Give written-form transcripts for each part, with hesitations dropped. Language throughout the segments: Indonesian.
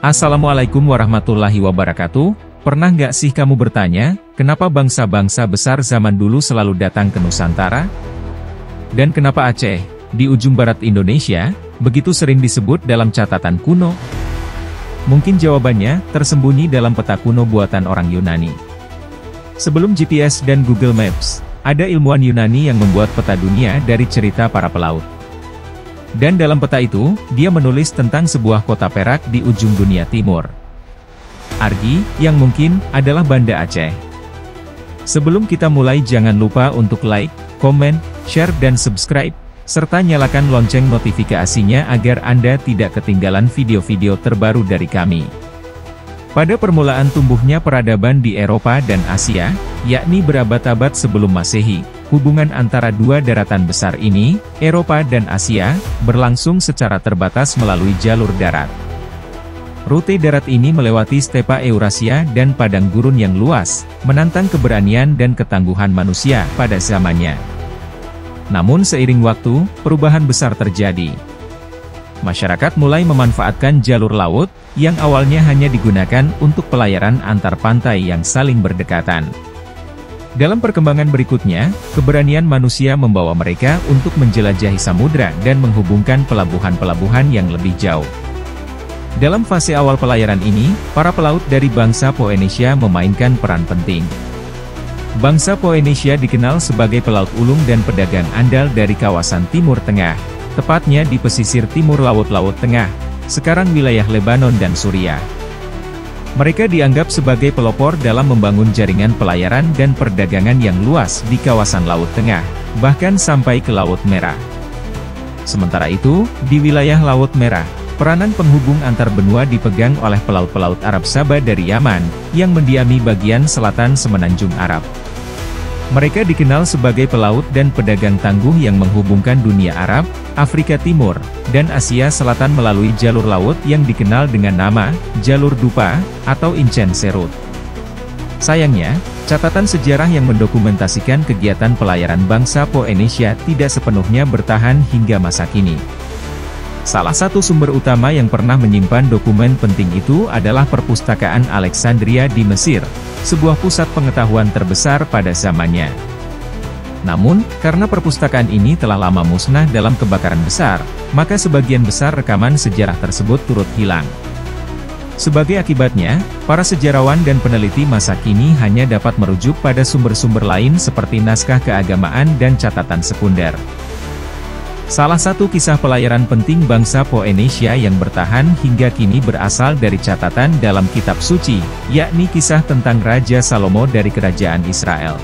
Assalamualaikum warahmatullahi wabarakatuh. Pernah nggak sih kamu bertanya, kenapa bangsa-bangsa besar zaman dulu selalu datang ke Nusantara? Dan kenapa Aceh, di ujung barat Indonesia, begitu sering disebut dalam catatan kuno? Mungkin jawabannya tersembunyi dalam peta kuno buatan orang Yunani. Sebelum GPS dan Google Maps, ada ilmuwan Yunani yang membuat peta dunia dari cerita para pelaut. Dan dalam peta itu, dia menulis tentang sebuah kota perak di ujung dunia timur. Argi, yang mungkin, adalah Banda Aceh. Sebelum kita mulai jangan lupa untuk like, komen, share dan subscribe, serta nyalakan lonceng notifikasinya agar Anda tidak ketinggalan video-video terbaru dari kami. Pada permulaan tumbuhnya peradaban di Eropa dan Asia, yakni berabad-abad sebelum Masehi, hubungan antara dua daratan besar ini, Eropa dan Asia, berlangsung secara terbatas melalui jalur darat. Rute darat ini melewati stepa Eurasia dan padang gurun yang luas, menantang keberanian dan ketangguhan manusia pada zamannya. Namun seiring waktu, perubahan besar terjadi. Masyarakat mulai memanfaatkan jalur laut, yang awalnya hanya digunakan untuk pelayaran antar pantai yang saling berdekatan. Dalam perkembangan berikutnya, keberanian manusia membawa mereka untuk menjelajahi samudra dan menghubungkan pelabuhan-pelabuhan yang lebih jauh. Dalam fase awal pelayaran ini, para pelaut dari bangsa Polynesia memainkan peran penting. Bangsa Polynesia dikenal sebagai pelaut ulung dan pedagang andal dari kawasan Timur Tengah, tepatnya di pesisir timur Laut Tengah, sekarang wilayah Lebanon dan Suriah. Mereka dianggap sebagai pelopor dalam membangun jaringan pelayaran dan perdagangan yang luas di kawasan Laut Tengah, bahkan sampai ke Laut Merah. Sementara itu, di wilayah Laut Merah, peranan penghubung antar benua dipegang oleh pelaut-pelaut Arab Sabah dari Yaman, yang mendiami bagian selatan Semenanjung Arab. Mereka dikenal sebagai pelaut dan pedagang tangguh yang menghubungkan dunia Arab, Afrika Timur, dan Asia Selatan melalui jalur laut yang dikenal dengan nama Jalur Dupa atau Incen Serut. Sayangnya, catatan sejarah yang mendokumentasikan kegiatan pelayaran bangsa Polynesia tidak sepenuhnya bertahan hingga masa kini. Salah satu sumber utama yang pernah menyimpan dokumen penting itu adalah Perpustakaan Alexandria di Mesir, sebuah pusat pengetahuan terbesar pada zamannya. Namun, karena perpustakaan ini telah lama musnah dalam kebakaran besar, maka sebagian besar rekaman sejarah tersebut turut hilang. Sebagai akibatnya, para sejarawan dan peneliti masa kini hanya dapat merujuk pada sumber-sumber lain seperti naskah keagamaan dan catatan sekunder. Salah satu kisah pelayaran penting bangsa Polynesia yang bertahan hingga kini berasal dari catatan dalam kitab suci, yakni kisah tentang Raja Salomo dari Kerajaan Israel.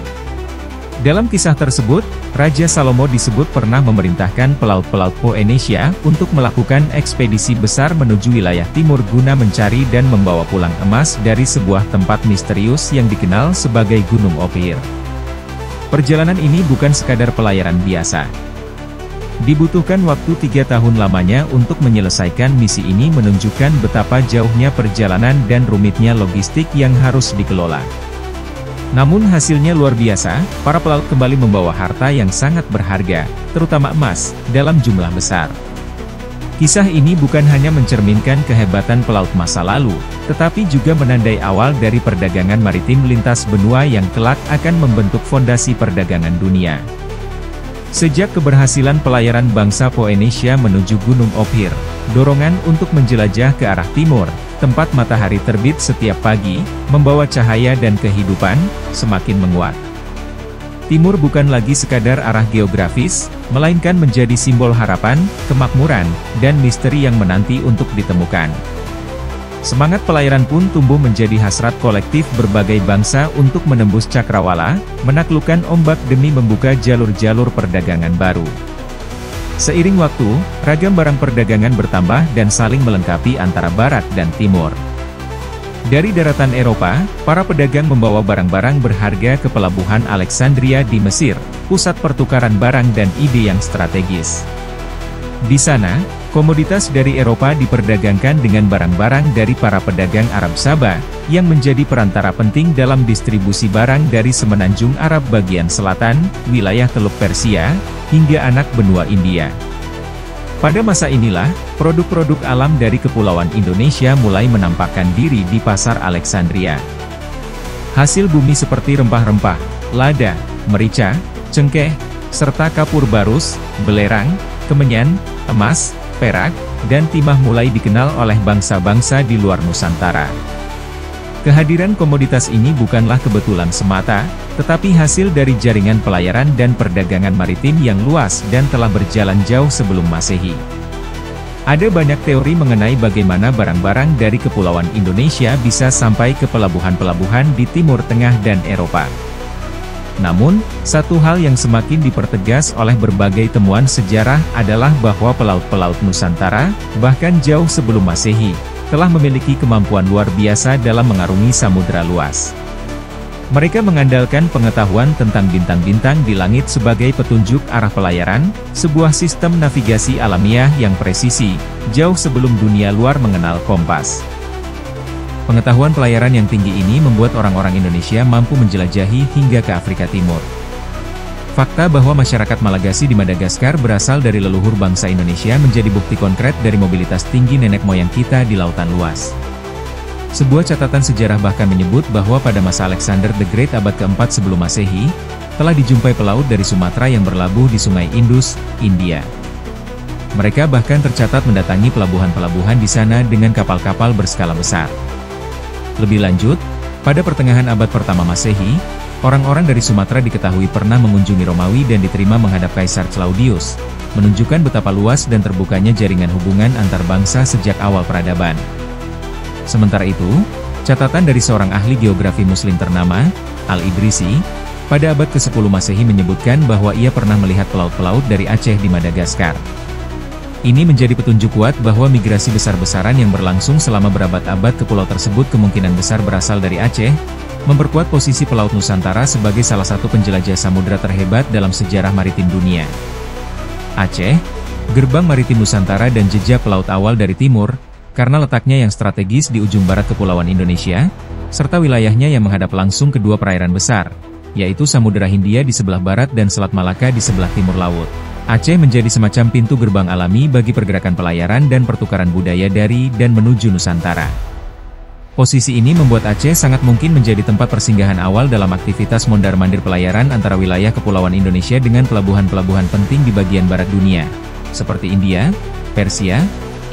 Dalam kisah tersebut, Raja Salomo disebut pernah memerintahkan pelaut-pelaut Polynesia untuk melakukan ekspedisi besar menuju wilayah timur guna mencari dan membawa pulang emas dari sebuah tempat misterius yang dikenal sebagai Gunung Ophir. Perjalanan ini bukan sekadar pelayaran biasa. Dibutuhkan waktu 3 tahun lamanya untuk menyelesaikan misi ini, menunjukkan betapa jauhnya perjalanan dan rumitnya logistik yang harus dikelola. Namun hasilnya luar biasa, para pelaut kembali membawa harta yang sangat berharga, terutama emas, dalam jumlah besar. Kisah ini bukan hanya mencerminkan kehebatan pelaut masa lalu, tetapi juga menandai awal dari perdagangan maritim lintas benua yang kelak akan membentuk fondasi perdagangan dunia. Sejak keberhasilan pelayaran bangsa Polynesia menuju Gunung Ophir, dorongan untuk menjelajah ke arah timur, tempat matahari terbit setiap pagi, membawa cahaya dan kehidupan, semakin menguat. Timur bukan lagi sekadar arah geografis, melainkan menjadi simbol harapan, kemakmuran, dan misteri yang menanti untuk ditemukan. Semangat pelayaran pun tumbuh menjadi hasrat kolektif berbagai bangsa untuk menembus cakrawala, menaklukkan ombak demi membuka jalur-jalur perdagangan baru. Seiring waktu, ragam barang perdagangan bertambah dan saling melengkapi antara barat dan timur. Dari daratan Eropa, para pedagang membawa barang-barang berharga ke pelabuhan Alexandria di Mesir, pusat pertukaran barang dan ide yang strategis. Di sana, komoditas dari Eropa diperdagangkan dengan barang-barang dari para pedagang Arab Sabah, yang menjadi perantara penting dalam distribusi barang dari Semenanjung Arab bagian selatan, wilayah Teluk Persia, hingga anak benua India. Pada masa inilah, produk-produk alam dari kepulauan Indonesia mulai menampakkan diri di pasar Alexandria. Hasil bumi seperti rempah-rempah, lada, merica, cengkeh, serta kapur barus, belerang, kemenyan, emas, perak, dan timah mulai dikenal oleh bangsa-bangsa di luar Nusantara. Kehadiran komoditas ini bukanlah kebetulan semata, tetapi hasil dari jaringan pelayaran dan perdagangan maritim yang luas dan telah berjalan jauh sebelum Masehi. Ada banyak teori mengenai bagaimana barang-barang dari kepulauan Indonesia bisa sampai ke pelabuhan-pelabuhan di Timur Tengah dan Eropa. Namun, satu hal yang semakin dipertegas oleh berbagai temuan sejarah adalah bahwa pelaut-pelaut Nusantara, bahkan jauh sebelum Masehi, telah memiliki kemampuan luar biasa dalam mengarungi samudera luas. Mereka mengandalkan pengetahuan tentang bintang-bintang di langit sebagai petunjuk arah pelayaran, sebuah sistem navigasi alamiah yang presisi, jauh sebelum dunia luar mengenal kompas. Pengetahuan pelayaran yang tinggi ini membuat orang-orang Indonesia mampu menjelajahi hingga ke Afrika Timur. Fakta bahwa masyarakat Malagasy di Madagaskar berasal dari leluhur bangsa Indonesia menjadi bukti konkret dari mobilitas tinggi nenek moyang kita di lautan luas. Sebuah catatan sejarah bahkan menyebut bahwa pada masa Alexander the Great abad keempat sebelum Masehi, telah dijumpai pelaut dari Sumatera yang berlabuh di Sungai Indus, India. Mereka bahkan tercatat mendatangi pelabuhan-pelabuhan di sana dengan kapal-kapal berskala besar. Lebih lanjut, pada pertengahan abad pertama Masehi, orang-orang dari Sumatera diketahui pernah mengunjungi Romawi dan diterima menghadap Kaisar Claudius, menunjukkan betapa luas dan terbukanya jaringan hubungan antar bangsa sejak awal peradaban. Sementara itu, catatan dari seorang ahli geografi Muslim ternama, Al-Idrisi, pada abad ke-10 Masehi menyebutkan bahwa ia pernah melihat pelaut-pelaut dari Aceh di Madagaskar. Ini menjadi petunjuk kuat bahwa migrasi besar-besaran yang berlangsung selama berabad-abad ke pulau tersebut kemungkinan besar berasal dari Aceh, memperkuat posisi pelaut Nusantara sebagai salah satu penjelajah samudera terhebat dalam sejarah maritim dunia. Aceh, gerbang maritim Nusantara dan jejak pelaut awal dari timur, karena letaknya yang strategis di ujung barat kepulauan Indonesia, serta wilayahnya yang menghadap langsung kedua perairan besar, yaitu Samudera Hindia di sebelah barat dan Selat Malaka di sebelah timur laut. Aceh menjadi semacam pintu gerbang alami bagi pergerakan pelayaran dan pertukaran budaya dari dan menuju Nusantara. Posisi ini membuat Aceh sangat mungkin menjadi tempat persinggahan awal dalam aktivitas mondar-mandir pelayaran antara wilayah kepulauan Indonesia dengan pelabuhan-pelabuhan penting di bagian barat dunia, seperti India, Persia,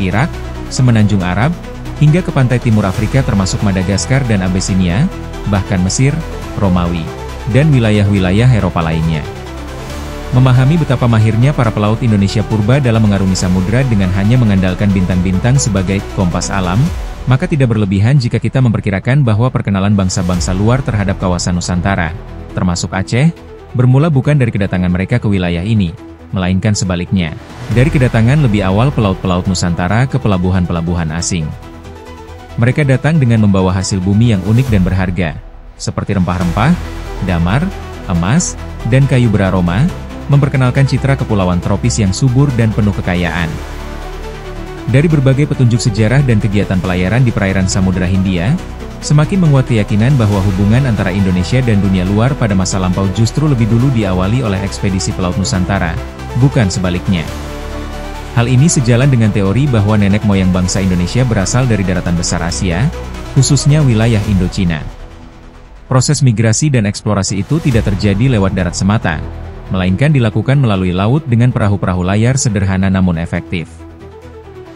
Irak, Semenanjung Arab, hingga ke pantai timur Afrika termasuk Madagaskar dan Abesinia, bahkan Mesir, Romawi, dan wilayah-wilayah Eropa lainnya. Memahami betapa mahirnya para pelaut Indonesia purba dalam mengarungi samudera dengan hanya mengandalkan bintang-bintang sebagai kompas alam, maka tidak berlebihan jika kita memperkirakan bahwa perkenalan bangsa-bangsa luar terhadap kawasan Nusantara, termasuk Aceh, bermula bukan dari kedatangan mereka ke wilayah ini, melainkan sebaliknya, dari kedatangan lebih awal pelaut-pelaut Nusantara ke pelabuhan-pelabuhan asing. Mereka datang dengan membawa hasil bumi yang unik dan berharga, seperti rempah-rempah, damar, emas, dan kayu beraroma, memperkenalkan citra kepulauan tropis yang subur dan penuh kekayaan. Dari berbagai petunjuk sejarah dan kegiatan pelayaran di perairan Samudera Hindia, semakin menguat keyakinan bahwa hubungan antara Indonesia dan dunia luar pada masa lampau justru lebih dulu diawali oleh ekspedisi pelaut Nusantara, bukan sebaliknya. Hal ini sejalan dengan teori bahwa nenek moyang bangsa Indonesia berasal dari daratan besar Asia, khususnya wilayah Indochina. Proses migrasi dan eksplorasi itu tidak terjadi lewat darat semata, melainkan dilakukan melalui laut dengan perahu-perahu layar sederhana namun efektif.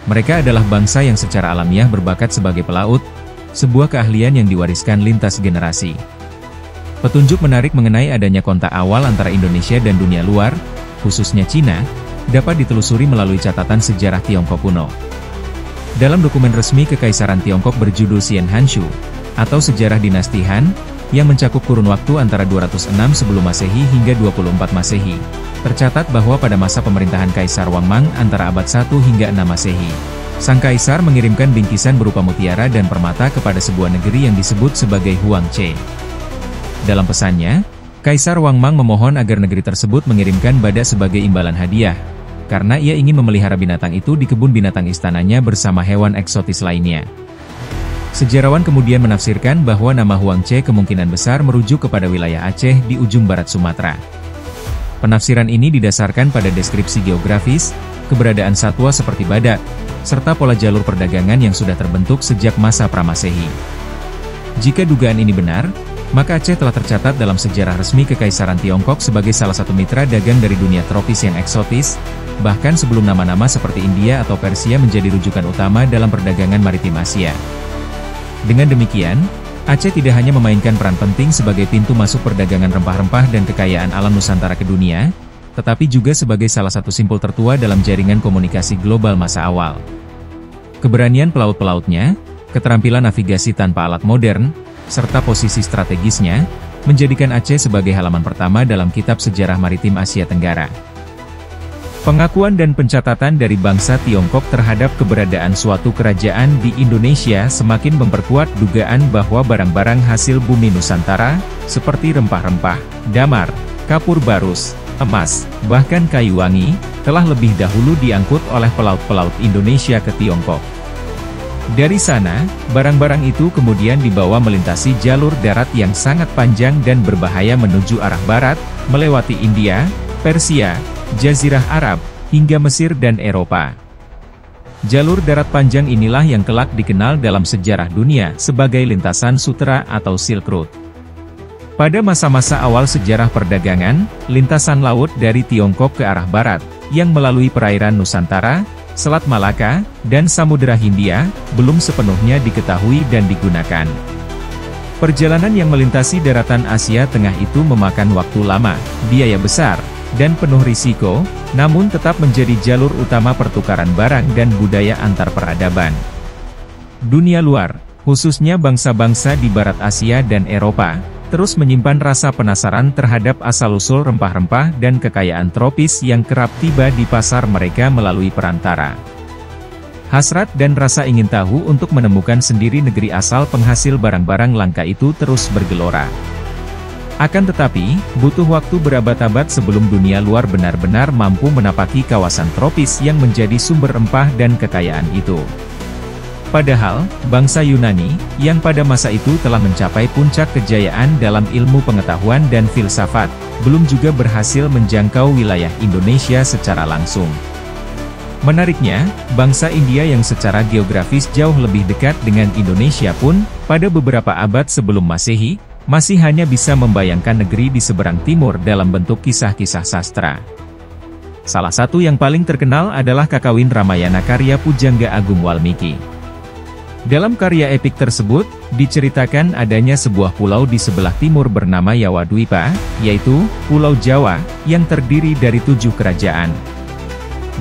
Mereka adalah bangsa yang secara alamiah berbakat sebagai pelaut, sebuah keahlian yang diwariskan lintas generasi. Petunjuk menarik mengenai adanya kontak awal antara Indonesia dan dunia luar, khususnya Cina, dapat ditelusuri melalui catatan sejarah Tiongkok kuno. Dalam dokumen resmi Kekaisaran Tiongkok berjudul Xian Hanshu, atau Sejarah Dinasti Han, yang mencakup kurun waktu antara 206 sebelum Masehi hingga 24 Masehi, tercatat bahwa pada masa pemerintahan Kaisar Wang Mang antara abad 1 hingga 6 Masehi, sang kaisar mengirimkan bingkisan berupa mutiara dan permata kepada sebuah negeri yang disebut sebagai Huangche. Dalam pesannya, Kaisar Wang Mang memohon agar negeri tersebut mengirimkan badak sebagai imbalan hadiah, karena ia ingin memelihara binatang itu di kebun binatang istananya bersama hewan eksotis lainnya. Sejarawan kemudian menafsirkan bahwa nama Huangche kemungkinan besar merujuk kepada wilayah Aceh di ujung barat Sumatera. Penafsiran ini didasarkan pada deskripsi geografis, keberadaan satwa seperti badak, serta pola jalur perdagangan yang sudah terbentuk sejak masa Pramasehi. Jika dugaan ini benar, maka Aceh telah tercatat dalam sejarah resmi Kekaisaran Tiongkok sebagai salah satu mitra dagang dari dunia tropis yang eksotis, bahkan sebelum nama-nama seperti India atau Persia menjadi rujukan utama dalam perdagangan maritim Asia. Dengan demikian, Aceh tidak hanya memainkan peran penting sebagai pintu masuk perdagangan rempah-rempah dan kekayaan alam Nusantara ke dunia, tetapi juga sebagai salah satu simpul tertua dalam jaringan komunikasi global masa awal. Keberanian pelaut-pelautnya, keterampilan navigasi tanpa alat modern, serta posisi strategisnya, menjadikan Aceh sebagai halaman pertama dalam kitab sejarah maritim Asia Tenggara. Pengakuan dan pencatatan dari bangsa Tiongkok terhadap keberadaan suatu kerajaan di Indonesia semakin memperkuat dugaan bahwa barang-barang hasil bumi Nusantara, seperti rempah-rempah, damar, kapur barus, emas, bahkan kayu wangi, telah lebih dahulu diangkut oleh pelaut-pelaut Indonesia ke Tiongkok. Dari sana, barang-barang itu kemudian dibawa melintasi jalur darat yang sangat panjang dan berbahaya menuju arah barat, melewati India, Persia, Jazirah Arab, hingga Mesir dan Eropa. Jalur darat panjang inilah yang kelak dikenal dalam sejarah dunia sebagai lintasan sutera atau Silk Road. Pada masa-masa awal sejarah perdagangan, lintasan laut dari Tiongkok ke arah barat, yang melalui perairan Nusantara, Selat Malaka, dan Samudera Hindia, belum sepenuhnya diketahui dan digunakan. Perjalanan yang melintasi daratan Asia Tengah itu memakan waktu lama, biaya besar, dan penuh risiko, namun tetap menjadi jalur utama pertukaran barang dan budaya antar peradaban. Dunia luar, khususnya bangsa-bangsa di Barat Asia dan Eropa, terus menyimpan rasa penasaran terhadap asal-usul rempah-rempah dan kekayaan tropis yang kerap tiba di pasar mereka melalui perantara. Hasrat dan rasa ingin tahu untuk menemukan sendiri negeri asal penghasil barang-barang langka itu terus bergelora. Akan tetapi, butuh waktu berabad-abad sebelum dunia luar benar-benar mampu menapaki kawasan tropis yang menjadi sumber rempah dan kekayaan itu. Padahal, bangsa Yunani, yang pada masa itu telah mencapai puncak kejayaan dalam ilmu pengetahuan dan filsafat, belum juga berhasil menjangkau wilayah Indonesia secara langsung. Menariknya, bangsa India yang secara geografis jauh lebih dekat dengan Indonesia pun, pada beberapa abad sebelum Masehi, masih hanya bisa membayangkan negeri di seberang timur dalam bentuk kisah-kisah sastra. Salah satu yang paling terkenal adalah Kakawin Ramayana karya Pujangga Agung Walmiki. Dalam karya epik tersebut, diceritakan adanya sebuah pulau di sebelah timur bernama Yawadwipa, yaitu Pulau Jawa, yang terdiri dari 7 kerajaan.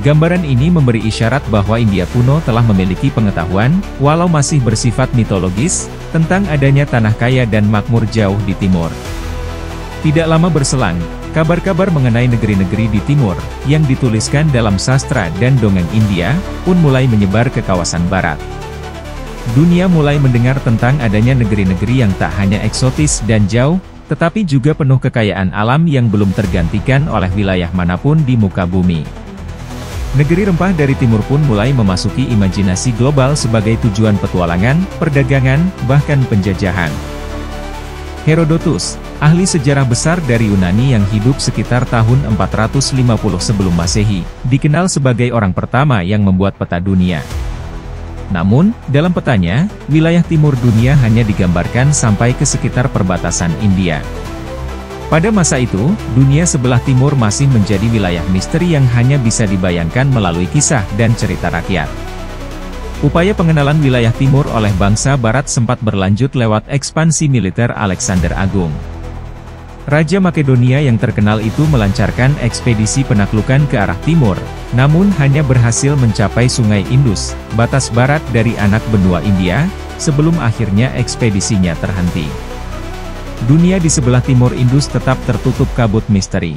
Gambaran ini memberi isyarat bahwa India kuno telah memiliki pengetahuan, walau masih bersifat mitologis, tentang adanya tanah kaya dan makmur jauh di timur. Tidak lama berselang, kabar-kabar mengenai negeri-negeri di timur, yang dituliskan dalam sastra dan dongeng India, pun mulai menyebar ke kawasan barat. Dunia mulai mendengar tentang adanya negeri-negeri yang tak hanya eksotis dan jauh, tetapi juga penuh kekayaan alam yang belum tergantikan oleh wilayah manapun di muka bumi. Negeri rempah dari timur pun mulai memasuki imajinasi global sebagai tujuan petualangan, perdagangan, bahkan penjajahan. Herodotus, ahli sejarah besar dari Yunani yang hidup sekitar tahun 450 sebelum Masehi, dikenal sebagai orang pertama yang membuat peta dunia. Namun, dalam petanya, wilayah timur dunia hanya digambarkan sampai ke sekitar perbatasan India. Pada masa itu, dunia sebelah timur masih menjadi wilayah misteri yang hanya bisa dibayangkan melalui kisah dan cerita rakyat. Upaya pengenalan wilayah timur oleh bangsa barat sempat berlanjut lewat ekspansi militer Alexander Agung. Raja Makedonia yang terkenal itu melancarkan ekspedisi penaklukan ke arah timur, namun hanya berhasil mencapai Sungai Indus, batas barat dari anak benua India, sebelum akhirnya ekspedisinya terhenti. Dunia di sebelah timur Indus tetap tertutup kabut misteri.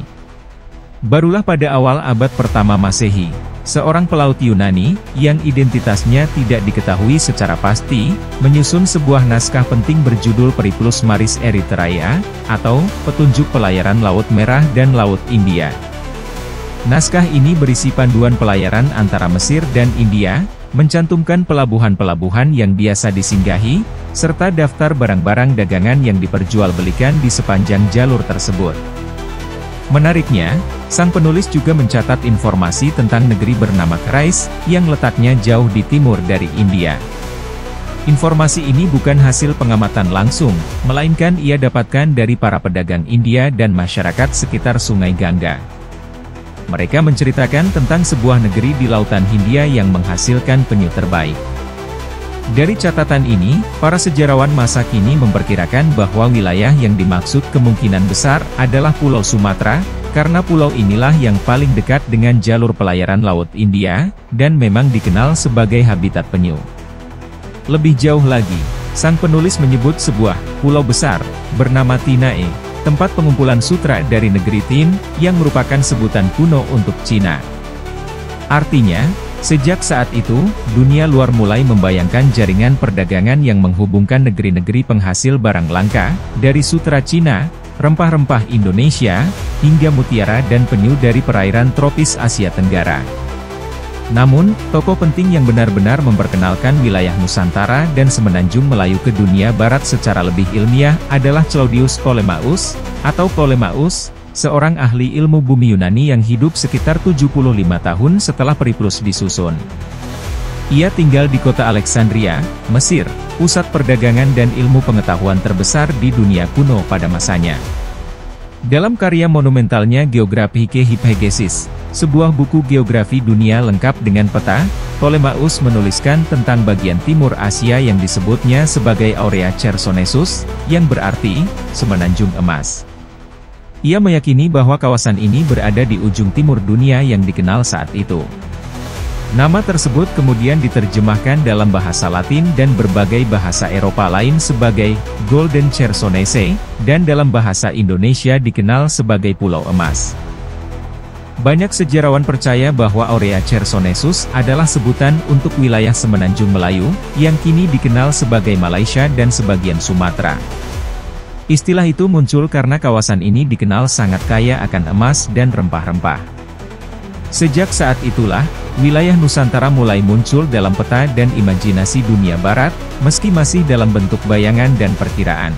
Barulah pada awal abad pertama Masehi, seorang pelaut Yunani, yang identitasnya tidak diketahui secara pasti, menyusun sebuah naskah penting berjudul Periplus Maris Erythraea, atau Petunjuk Pelayaran Laut Merah dan Laut India. Naskah ini berisi panduan pelayaran antara Mesir dan India, mencantumkan pelabuhan-pelabuhan yang biasa disinggahi, serta daftar barang-barang dagangan yang diperjualbelikan di sepanjang jalur tersebut. Menariknya, sang penulis juga mencatat informasi tentang negeri bernama Krais, yang letaknya jauh di timur dari India. Informasi ini bukan hasil pengamatan langsung, melainkan ia dapatkan dari para pedagang India dan masyarakat sekitar Sungai Gangga. Mereka menceritakan tentang sebuah negeri di Lautan Hindia yang menghasilkan penyu terbaik. Dari catatan ini, para sejarawan masa kini memperkirakan bahwa wilayah yang dimaksud kemungkinan besar adalah Pulau Sumatera, karena pulau inilah yang paling dekat dengan jalur pelayaran Laut India, dan memang dikenal sebagai habitat penyu. Lebih jauh lagi, sang penulis menyebut sebuah pulau besar, bernama Tinae, tempat pengumpulan sutra dari negeri Tin, yang merupakan sebutan kuno untuk Cina. Artinya, sejak saat itu, dunia luar mulai membayangkan jaringan perdagangan yang menghubungkan negeri-negeri penghasil barang langka, dari sutra Cina, rempah-rempah Indonesia, hingga mutiara dan penyu dari perairan tropis Asia Tenggara. Namun, tokoh penting yang benar-benar memperkenalkan wilayah Nusantara dan semenanjung Melayu ke dunia barat secara lebih ilmiah adalah Claudius Ptolemaios, atau Ptolemaios, seorang ahli ilmu bumi Yunani yang hidup sekitar 75 tahun setelah Periplus disusun. Ia tinggal di kota Alexandria, Mesir, pusat perdagangan dan ilmu pengetahuan terbesar di dunia kuno pada masanya. Dalam karya monumentalnya Geographike Hypagesis, sebuah buku geografi dunia lengkap dengan peta, Ptolemaios menuliskan tentang bagian timur Asia yang disebutnya sebagai Aurea Chersonesus, yang berarti semenanjung emas. Ia meyakini bahwa kawasan ini berada di ujung timur dunia yang dikenal saat itu. Nama tersebut kemudian diterjemahkan dalam bahasa Latin dan berbagai bahasa Eropa lain sebagai Golden Chersonese, dan dalam bahasa Indonesia dikenal sebagai Pulau Emas. Banyak sejarawan percaya bahwa Aurea Chersonesus adalah sebutan untuk wilayah semenanjung Melayu, yang kini dikenal sebagai Malaysia dan sebagian Sumatera. Istilah itu muncul karena kawasan ini dikenal sangat kaya akan emas dan rempah-rempah. Sejak saat itulah, wilayah Nusantara mulai muncul dalam peta dan imajinasi dunia barat, meski masih dalam bentuk bayangan dan perkiraan.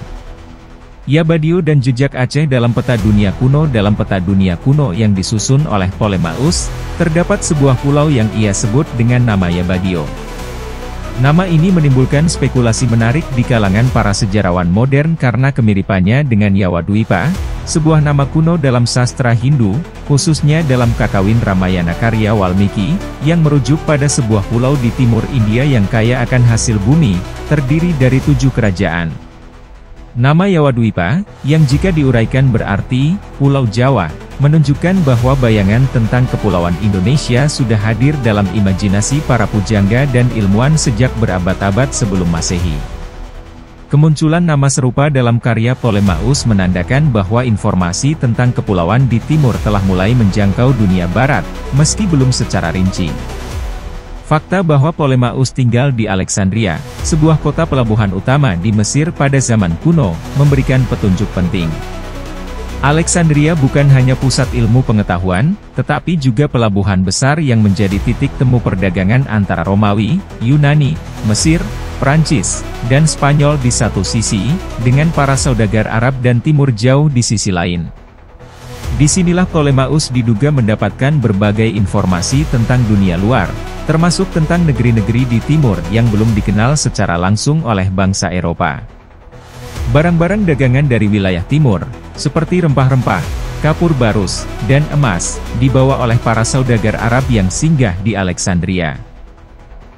Yabadio dan jejak Aceh dalam peta dunia kuno. Dalam peta dunia kuno yang disusun oleh Ptolemaios, terdapat sebuah pulau yang ia sebut dengan nama Yabadio. Nama ini menimbulkan spekulasi menarik di kalangan para sejarawan modern karena kemiripannya dengan Yawadwipa, sebuah nama kuno dalam sastra Hindu, khususnya dalam Kakawin Ramayana karya Walmiki, yang merujuk pada sebuah pulau di timur India yang kaya akan hasil bumi, terdiri dari 7 kerajaan. Nama Yawadwipa, yang jika diuraikan berarti Pulau Jawa, menunjukkan bahwa bayangan tentang kepulauan Indonesia sudah hadir dalam imajinasi para pujangga dan ilmuwan sejak berabad-abad sebelum Masehi. Kemunculan nama serupa dalam karya Ptolemaios menandakan bahwa informasi tentang kepulauan di timur telah mulai menjangkau dunia barat, meski belum secara rinci. Fakta bahwa Ptolemaios tinggal di Alexandria, sebuah kota pelabuhan utama di Mesir pada zaman kuno, memberikan petunjuk penting. Alexandria bukan hanya pusat ilmu pengetahuan, tetapi juga pelabuhan besar yang menjadi titik temu perdagangan antara Romawi, Yunani, Mesir, Prancis, dan Spanyol di satu sisi, dengan para saudagar Arab dan Timur Jauh di sisi lain. Disinilah Ptolemaios diduga mendapatkan berbagai informasi tentang dunia luar, termasuk tentang negeri-negeri di timur yang belum dikenal secara langsung oleh bangsa Eropa. Barang-barang dagangan dari wilayah timur, seperti rempah-rempah, kapur barus, dan emas, dibawa oleh para saudagar Arab yang singgah di Alexandria.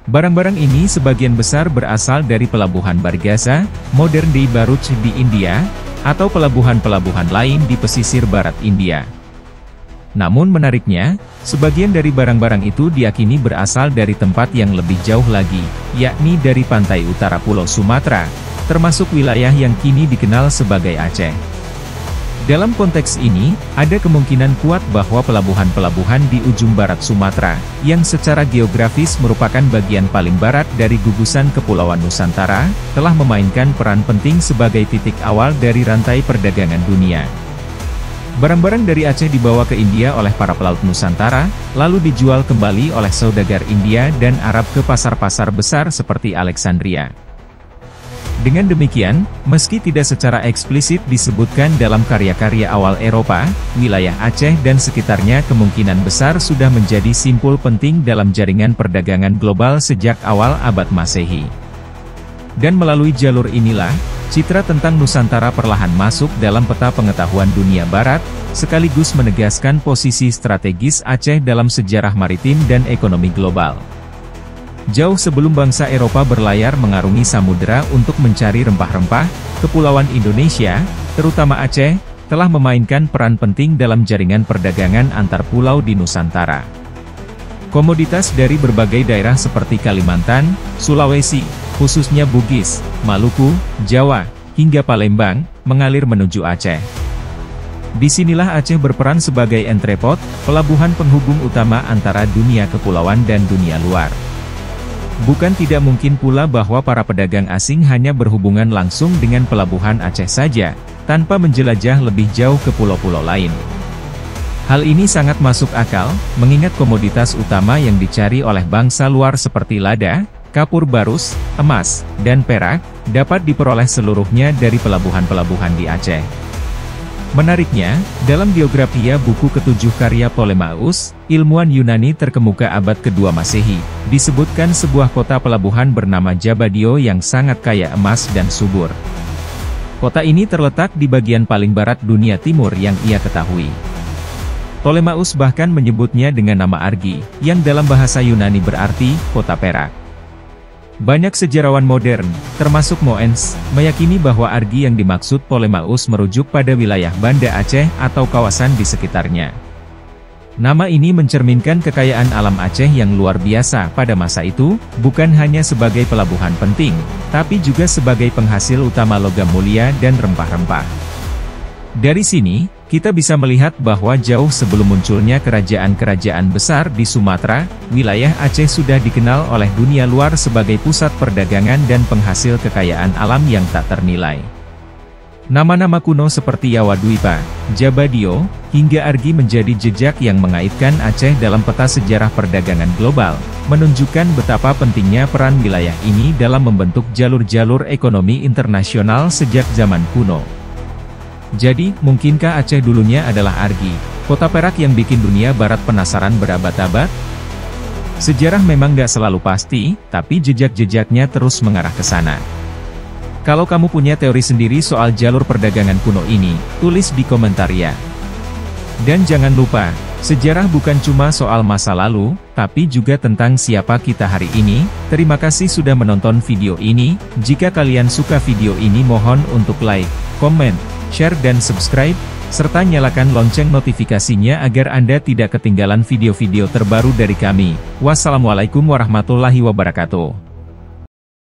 Barang-barang ini sebagian besar berasal dari pelabuhan Bargaza, modern di Baruch di India, atau pelabuhan-pelabuhan lain di pesisir barat India. Namun menariknya, sebagian dari barang-barang itu diyakini berasal dari tempat yang lebih jauh lagi, yakni dari pantai utara Pulau Sumatera, termasuk wilayah yang kini dikenal sebagai Aceh. Dalam konteks ini, ada kemungkinan kuat bahwa pelabuhan-pelabuhan di ujung barat Sumatera, yang secara geografis merupakan bagian paling barat dari gugusan Kepulauan Nusantara, telah memainkan peran penting sebagai titik awal dari rantai perdagangan dunia. Barang-barang dari Aceh dibawa ke India oleh para pelaut Nusantara, lalu dijual kembali oleh saudagar India dan Arab ke pasar-pasar besar seperti Alexandria. Dengan demikian, meski tidak secara eksplisit disebutkan dalam karya-karya awal Eropa, wilayah Aceh dan sekitarnya kemungkinan besar sudah menjadi simpul penting dalam jaringan perdagangan global sejak awal abad Masehi. Dan melalui jalur inilah, citra tentang Nusantara perlahan masuk dalam peta pengetahuan dunia barat, sekaligus menegaskan posisi strategis Aceh dalam sejarah maritim dan ekonomi global. Jauh sebelum bangsa Eropa berlayar mengarungi samudera untuk mencari rempah-rempah, Kepulauan Indonesia, terutama Aceh, telah memainkan peran penting dalam jaringan perdagangan antar pulau di Nusantara. Komoditas dari berbagai daerah seperti Kalimantan, Sulawesi, khususnya Bugis, Maluku, Jawa, hingga Palembang, mengalir menuju Aceh. Disinilah Aceh berperan sebagai entrepot, pelabuhan penghubung utama antara dunia kepulauan dan dunia luar. Bukan tidak mungkin pula bahwa para pedagang asing hanya berhubungan langsung dengan pelabuhan Aceh saja, tanpa menjelajah lebih jauh ke pulau-pulau lain. Hal ini sangat masuk akal, mengingat komoditas utama yang dicari oleh bangsa luar seperti lada, kapur barus, emas, dan perak, dapat diperoleh seluruhnya dari pelabuhan-pelabuhan di Aceh. Menariknya, dalam Geografia buku ke-7 karya Ptolemaios, ilmuwan Yunani terkemuka abad kedua Masehi, disebutkan sebuah kota pelabuhan bernama Jabadio yang sangat kaya emas dan subur. Kota ini terletak di bagian paling barat dunia timur yang ia ketahui. Ptolemaios bahkan menyebutnya dengan nama Argi, yang dalam bahasa Yunani berarti, kota perak. Banyak sejarawan modern, termasuk Moens, meyakini bahwa Argi yang dimaksud Ptolemaios merujuk pada wilayah Banda Aceh atau kawasan di sekitarnya. Nama ini mencerminkan kekayaan alam Aceh yang luar biasa pada masa itu, bukan hanya sebagai pelabuhan penting, tapi juga sebagai penghasil utama logam mulia dan rempah-rempah. Dari sini, kita bisa melihat bahwa jauh sebelum munculnya kerajaan-kerajaan besar di Sumatera, wilayah Aceh sudah dikenal oleh dunia luar sebagai pusat perdagangan dan penghasil kekayaan alam yang tak ternilai. Nama-nama kuno seperti Yawadwipa, Jabadio, hingga Argi menjadi jejak yang mengaitkan Aceh dalam peta sejarah perdagangan global, menunjukkan betapa pentingnya peran wilayah ini dalam membentuk jalur-jalur ekonomi internasional sejak zaman kuno. Jadi, mungkinkah Aceh dulunya adalah Argi, kota perak yang bikin dunia barat penasaran berabad-abad? Sejarah memang gak selalu pasti, tapi jejak-jejaknya terus mengarah ke sana. Kalau kamu punya teori sendiri soal jalur perdagangan kuno ini, tulis di komentar ya. Dan jangan lupa, sejarah bukan cuma soal masa lalu, tapi juga tentang siapa kita hari ini. Terima kasih sudah menonton video ini. Jika kalian suka video ini mohon untuk like, komen, share dan subscribe, serta nyalakan lonceng notifikasinya agar Anda tidak ketinggalan video-video terbaru dari kami. Wassalamualaikum warahmatullahi wabarakatuh.